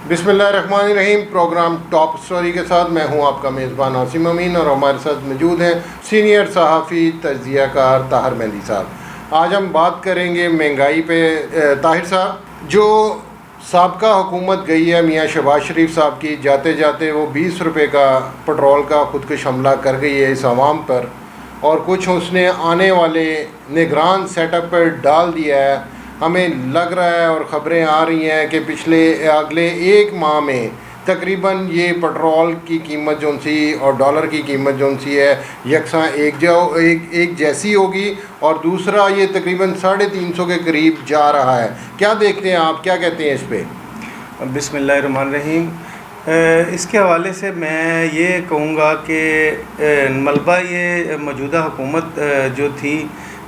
बिस्मिल्लाहिर्रहमानिर्रहीम। Programme top story के साथ मैं हूं आपका मेज़बान आसिम अमीन और हमारे साथ मौजूद हैं सीनियर सहाफ़ी तज्ज़ियाकार ताहिर मेहंदी साहब। आज हम बात करेंगे महंगाई पे। ताहिर साहब, जो साबका हुकूमत गई है मियाँ शहबाज शरीफ साहब की, जाते जाते वो 20 रुपये का पेट्रोल का खुदकुश हमला कर गई है इस आवाम पर, और कुछ उसने आने वाले निगरान सेटअप पर डाल दिया है। हमें लग रहा है और ख़बरें आ रही हैं कि अगले एक माह में तकरीबन ये पेट्रोल की कीमत जो सी और डॉलर की कीमत जो सी है यकसां एक जैसी होगी, और दूसरा ये तकरीबन 350 के करीब जा रहा है। क्या देखते हैं आप, क्या कहते हैं इस पर? बिस्मिल्लाहिर्रहमानिर्रहीम। इसके हवाले से मैं ये कहूँगा कि मलबा ये मौजूदा हुकूमत जो थी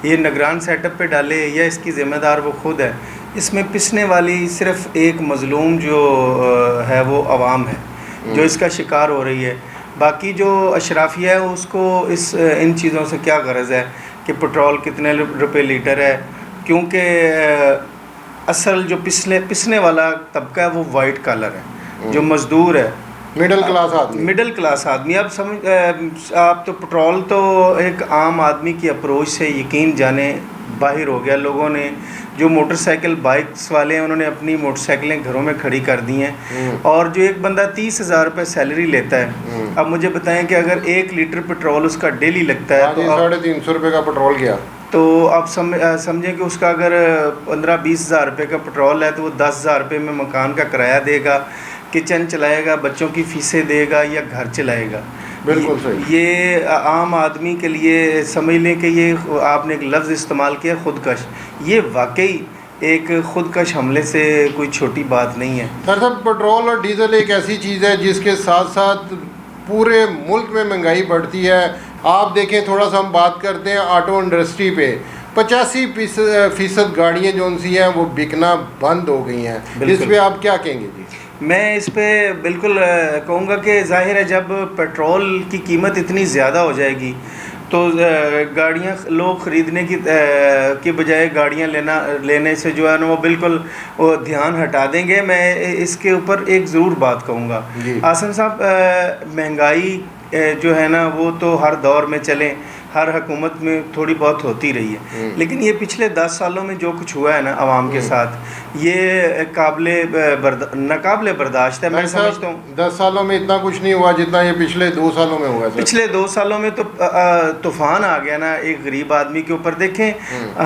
ये निगरान सेटअप पे डाले या इसकी ज़िम्मेदार वो ख़ुद है। इसमें पिसने वाली सिर्फ़ एक मज़लूम जो है वो आवाम है जो इसका शिकार हो रही है। बाकी जो अशराफिया है उसको इन चीज़ों से क्या गरज है कि पेट्रोल कितने रुपए लीटर है, क्योंकि असल जो पिसने वाला तबका है वो वाइट कॉलर है, जो मज़दूर है, मिडिल क्लास आदमी। आप तो पेट्रोल तो एक आम आदमी की अप्रोच से यकीन जाने बाहर हो गया। लोगों ने जो मोटरसाइकिल बाइक्स वाले हैं उन्होंने अपनी मोटरसाइकिलें घरों में खड़ी कर दी हैं, और जो एक बंदा 30,000 रुपये सैलरी लेता है, अब मुझे बताएं कि अगर 1 लीटर पेट्रोल उसका डेली लगता है तो 350 रुपये का पेट्रोल गया, तो आप समझें कि उसका अगर 15-20 हज़ार रुपये का पेट्रोल है तो वो 10,000 रुपये में मकान का किराया देगा, किचन चलाएगा, बच्चों की फ़ीसें देगा या घर चलाएगा। बिल्कुल सही। ये आम आदमी के लिए समझ लें कि ये आपने एक लफ्ज़ इस्तेमाल किया खुदकश, ये वाकई एक खुदकश हमले से कोई छोटी बात नहीं है। दरअसल पेट्रोल और डीज़ल एक ऐसी चीज़ है जिसके साथ साथ पूरे मुल्क में महंगाई बढ़ती है। आप देखें, थोड़ा सा हम बात करते हैं ऑटो इंडस्ट्री पे, 85% गाड़ियाँ जो सी हैं वो बिकना बंद हो गई हैं। इस पर आप क्या कहेंगे जी? मैं इस पे बिल्कुल कहूँगा कि ज़ाहिर है जब पेट्रोल की कीमत इतनी ज़्यादा हो जाएगी तो गाड़ियाँ लोग ख़रीदने की बजाय गाड़ियाँ लेने से जो है ना वो बिल्कुल वो ध्यान हटा देंगे। मैं इसके ऊपर एक ज़रूर बात कहूँगा आसिम साहब, महंगाई जो है ना वो तो हर दौर में चले, हर हुकूमत में थोड़ी बहुत होती रही है, लेकिन ये पिछले 10 सालों में जो कुछ हुआ है ना आवाम के साथ, ये नाकाबिले बर्दाश्त है। मैं समझता हूँ 10 सालों में इतना कुछ नहीं हुआ जितना ये पिछले 2 सालों में हुआ। पिछले 2 सालों में तो तूफ़ान आ गया ना एक गरीब आदमी के ऊपर। देखें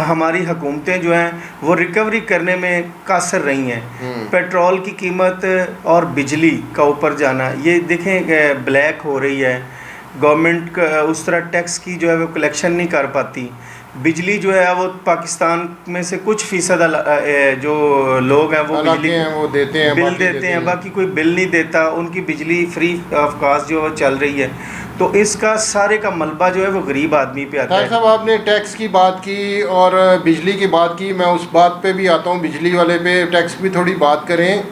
हमारी हुकूमतें जो हैं वो रिकवरी करने में कासर रही हैं। पेट्रोल की कीमत और बिजली का ऊपर जाना, ये देखें ब्लैक हो रही है, गवर्नमेंट का उस तरह टैक्स की जो है वो कलेक्शन नहीं कर पाती। बिजली जो है वो पाकिस्तान में से कुछ फ़ीसद जो लोग हैं वो बिजली वो देते हैं, बिल देते हैं, बाकी कोई बिल नहीं देता, उनकी बिजली फ्री ऑफ कास्ट जो है चल रही है। तो इसका सारे का मलबा जो है वो गरीब आदमी पे आता है। साहब, आपने टैक्स की बात की और बिजली की बात की, मैं उस बात पे भी आता हूँ, बिजली वाले पे टैक्स की भी थोड़ी बात करें।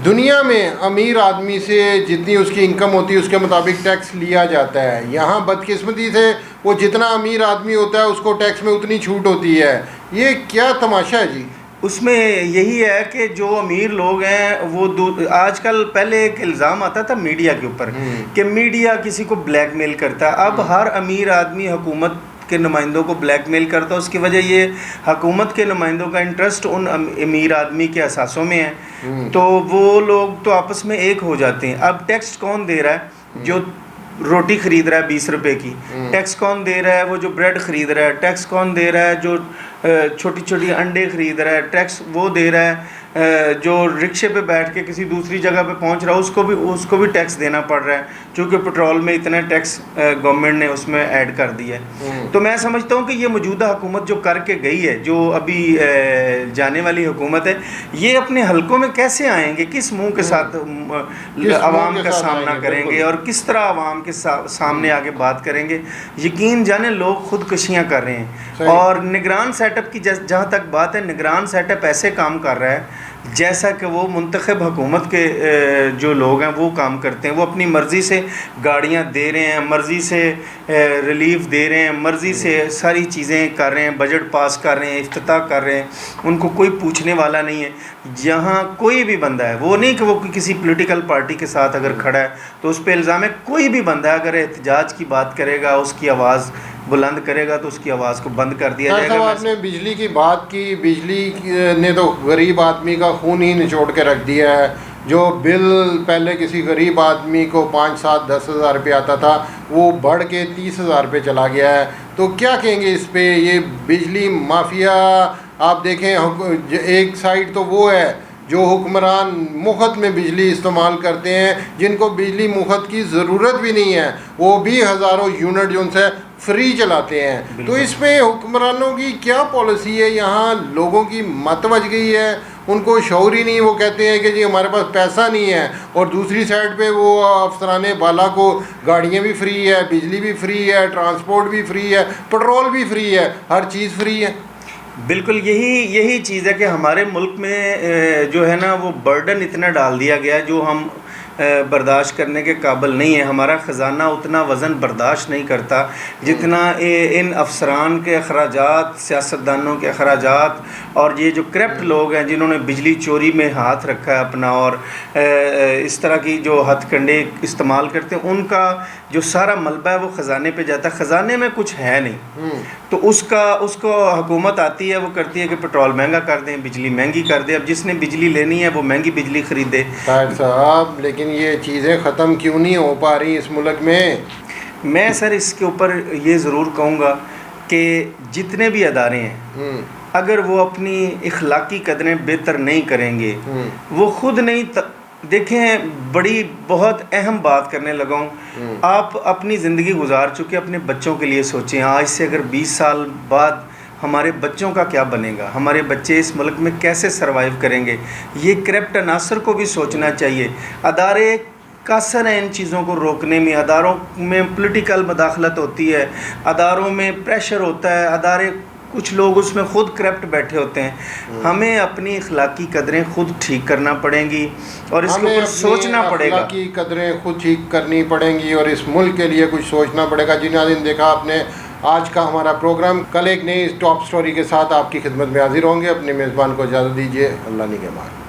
दुनिया में अमीर आदमी से जितनी उसकी इनकम होती है उसके मुताबिक टैक्स लिया जाता है। यहाँ बदकिस्मती से वो जितना अमीर आदमी होता है उसको टैक्स में उतनी छूट होती है। ये क्या तमाशा है जी? उसमें यही है कि जो अमीर लोग हैं वो आजकल, पहले एक इल्ज़ाम आता था मीडिया के ऊपर कि मीडिया किसी को ब्लैकमेल करता है। अब हर अमीर आदमी हुकूमत के नुमाइंदों को ब्लैकमेल करता है। उसकी वजह ये हुकूमत के नुमाइंदों का इंटरेस्ट उन अमीर आदमी के असासों में है, तो वो लोग तो आपस में एक हो जाते हैं। अब टैक्स कौन दे रहा है? जो रोटी ख़रीद रहा है 20 रुपये की, टैक्स कौन दे रहा है? वो जो ब्रेड ख़रीद रहा है। टैक्स कौन दे रहा है? जो छोटी छोटी अंडे ख़रीद रहा है, टैक्स वो दे रहा है। जो रिक्शे पे बैठ के किसी दूसरी जगह पे पहुंच रहा है उसको भी टैक्स देना पड़ रहा है, क्योंकि पेट्रोल में इतना टैक्स गवर्नमेंट ने उसमें ऐड कर दिया है। तो मैं समझता हूं कि ये मौजूदा हुकूमत जो करके गई है, जो अभी जाने वाली हुकूमत है, ये अपने हलकों में कैसे आएंगे, किस मुंह के साथ आवाम का सामना करेंगे और किस तरह आवाम के सामने आके बात करेंगे। यकीन जाने लोग खुदकुशियाँ कर रहे हैं। और निगरान सेटअप की जहाँ तक बात है, निगरान सेटअप ऐसे काम कर रहा है جیسا کہ وہ منتخب حکومت کے جو لوگ ہیں وہ کام کرتے ہیں. وہ اپنی مرضی سے گاڑیاں دے رہے ہیں, مرضی سے ریلیف دے رہے ہیں, مرضی سے ساری چیزیں کر رہے ہیں, بجٹ پاس کر رہے ہیں, افتتاح کر رہے ہیں, ان کو کوئی پوچھنے والا نہیں ہے. جہاں کوئی بھی بندہ ہے, وہ نہیں کہ وہ کسی پولیٹیکل پارٹی کے ساتھ اگر کھڑا ہے تو اس پہ الزام ہے. کوئی بھی بندہ اگر احتجاج کی بات کرے گا, اس کی آواز بلند کرے گا تو اس کی آواز کو بند کر دیا جائے گا. آپ نے بجلی کی بات کی, بجلی نے تو غریب آدمی کا خون ہی نچوڑ کے رکھ دیا ہے. جو بل پہلے کسی غریب آدمی کو 5, 7, 10 ہزار روپے آتا تھا وہ بڑھ کے 30,000 روپے چلا گیا ہے. تو کیا کہیں گے اس پہ؟ یہ بجلی مافیا آپ دیکھیں, ایک سائڈ تو وہ ہے جو حکمران مفت میں بجلی استعمال کرتے ہیں, جن کو بجلی مفت کی ضرورت بھی نہیں ہے, وہ بھی ہزاروں یونٹ جو ان سے فری چلاتے ہیں. تو اس پہ حکمرانوں کی کیا پالیسی ہے؟ یہاں لوگوں کی مت بچ گئی ہے, ان کو شعور ہی نہیں. وہ کہتے ہیں کہ جی ہمارے پاس پیسہ نہیں ہے, اور دوسری سائڈ پہ وہ افسران بالا کو گاڑیاں بھی فری ہے, بجلی بھی فری ہے, ٹرانسپورٹ بھی فری ہے, پیٹرول بھی فری ہے, ہر چیز فری ہے. بالکل یہی چیز ہے کہ ہمارے ملک میں جو ہے نا وہ برڈن اتنا ڈال دیا گیا جو ہم برداشت کرنے کے قابل نہیں ہے. ہمارا خزانہ اتنا وزن برداشت نہیں کرتا جتنا ان افسران کے اخراجات, سیاستدانوں کے اخراجات, اور یہ جو کرپٹ لوگ ہیں جنہوں نے بجلی چوری میں ہاتھ رکھا ہے اپنا, اور اس طرح کی جو ہتھ کنڈے استعمال کرتے ہیں, ان کا جو سارا ملبہ ہے وہ خزانے پہ جاتا ہے. خزانے میں کچھ ہے نہیں, تو اس کو حکومت آتی ہے, وہ کرتی ہے کہ پیٹرول مہنگا کر دیں, بجلی مہنگی کر دیں. اب جس نے بجلی لینی ہے وہ مہنگی بجلی خریدے. طاہر صاحب, لیکن یہ چیزیں ختم کیوں نہیں ہو پا رہی اس ملک میں؟ میں سر اس کے اوپر یہ ضرور کہوں گا کہ جتنے بھی ادارے ہیں اگر وہ اپنی اخلاقی قدریں بہتر نہیں کریں گے, وہ خود نہیں دیکھیں, بڑی بہت اہم بات کرنے لگا ہوں. آپ اپنی زندگی گزار چکے, اپنے بچوں کے لیے سوچیں. آج سے اگر 20 سال بعد ہمارے بچوں کا کیا بنے گا, ہمارے بچے اس ملک میں کیسے سروائیو کریں گے؟ یہ کرپٹ عناصر کو بھی سوچنا چاہیے. ادارے قاصر ہیں ان چیزوں کو روکنے میں. اداروں میں پولیٹیکل مداخلت ہوتی ہے, اداروں میں پریشر ہوتا ہے, ادارے کچھ لوگ اس میں خود کرپٹ بیٹھے ہوتے ہیں. ہمیں اپنی اخلاقی قدریں خود ٹھیک کرنا پڑیں گی, اور اس کے اوپر سوچنا پڑے گا. اخلاقی قدریں خود ٹھیک کرنی پڑیں گی, اور اس ملک کے لیے کچھ سوچنا پڑے گا. جی ناظرین, دیکھا آپ نے آج کا ہمارا پروگرام. کل ایک نئی ٹاپ سٹوری کے ساتھ آپ کی خدمت میں حاضر ہوں گے. اپنے میزبان کو اجازت دیجیے. اللہ نگہبان.